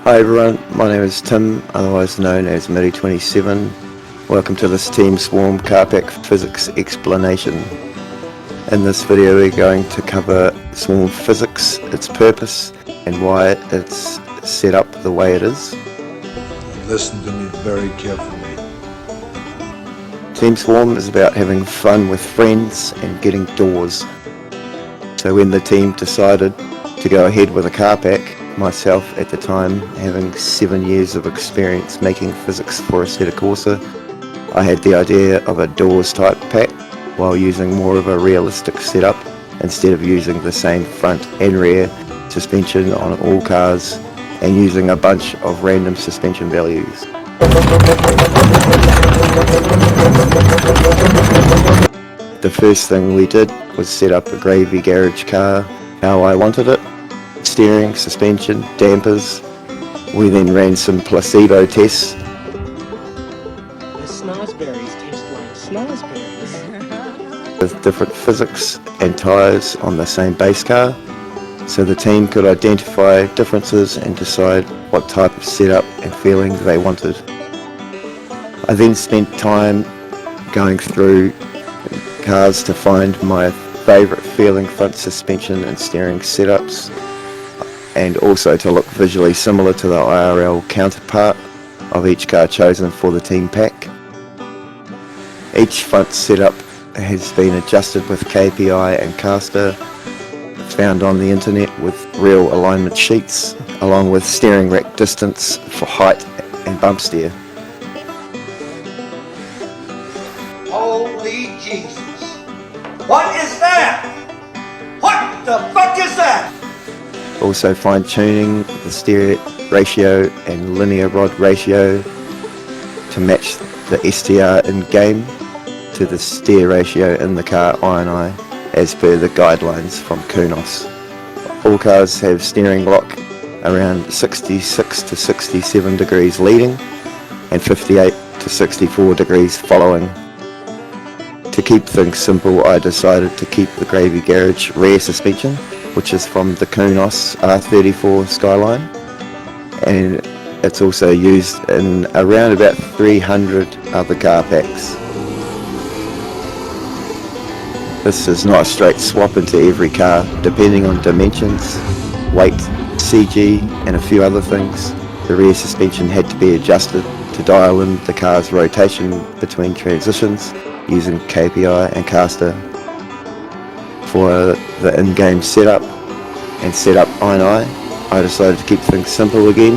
Hi everyone, my name is Tim, otherwise known as Miri27. Welcome to this Team Swarm Carpack Physics explanation. In this video we're going to cover swarm physics, its purpose, and why it's set up the way it is. Listen to me very carefully. Team Swarm is about having fun with friends and getting doors. So when the team decided to go ahead with a carpack, myself at the time having 7 years of experience making physics for Assetto Corsa, I had the idea of a doors type pack while using more of a realistic setup instead of using the same front and rear suspension on all cars and using a bunch of random suspension values. The first thing we did was set up a gravy garage car how I wanted it. Steering, suspension, dampers. We then ran some placebo tests. The snozberries taste like snozberries. With different physics and tyres on the same base car, so the team could identify differences and decide what type of setup and feeling they wanted. I then spent time going through cars to find my favourite feeling front suspension and steering setups, and also to look visually similar to the IRL counterpart of each car chosen for the team pack. Each front setup has been adjusted with KPI and caster. It's found on the internet with real alignment sheets, along with steering rack distance for height and bump steer. Holy Jesus! What is that? What the fuck is that? Also fine-tuning the steer ratio and linear rod ratio to match the STR in-game to the steer ratio in the car I&I as per the guidelines from Kunos. All cars have steering lock around 66 to 67 degrees leading and 58 to 64 degrees following. To keep things simple, I decided to keep the gravy garage rear suspension, which is from the Kunos R34 Skyline, and it's also used in around about 300 other car packs. This is not a straight swap into every car. Depending on dimensions, weight, CG and a few other things, the rear suspension had to be adjusted to dial in the car's rotation between transitions using KPI and caster. For the in-game setup and setup I decided to keep things simple again.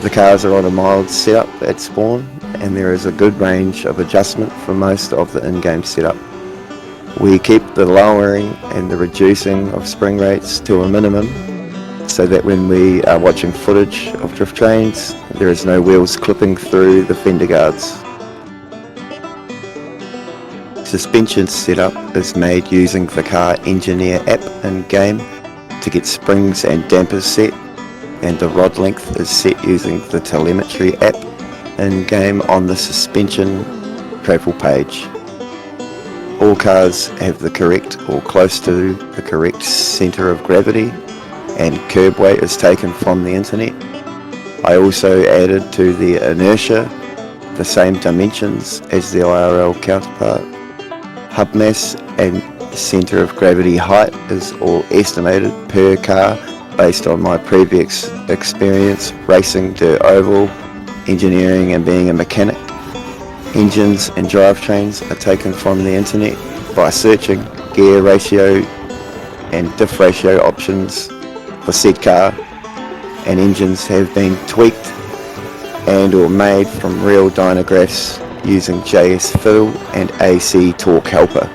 The cars are on a mild setup at spawn and there is a good range of adjustment for most of the in-game setup. We keep the lowering and the reducing of spring rates to a minimum so that when we are watching footage of drift trains there is no wheels clipping through the fender guards. Suspension setup is made using the car engineer app in game to get springs and dampers set, and the rod length is set using the telemetry app in game on the suspension travel page. All cars have the correct or close to the correct centre of gravity, and curb weight is taken from the internet. I also added to the inertia the same dimensions as the IRL counterpart. Hub mass and centre of gravity height is all estimated per car based on my previous experience racing dirt oval, engineering and being a mechanic. Engines and drivetrains are taken from the internet by searching gear ratio and diff ratio options for said car, and engines have been tweaked and or made from real dynagraphs using JS fill and AC torque helper.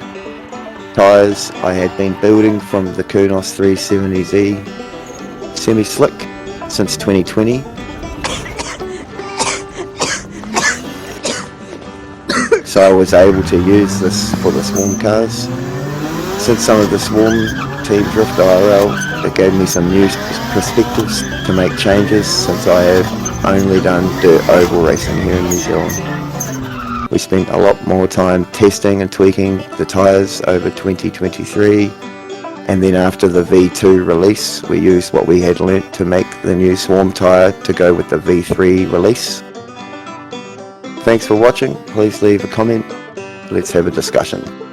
Tyres I had been building from the Kunos 370Z semi-slick since 2020. So I was able to use this for the Swarm cars. Since some of the Swarm Team Drift IRL, it gave me some new perspectives to make changes since I have only done dirt oval racing here in New Zealand. We spent a lot more time testing and tweaking the tyres over 2023 And then after the V2 release, we used what we had learnt to make the new Swarm tyre to go with the V3 release. Thanks for watching. Please leave a comment. Let's have a discussion.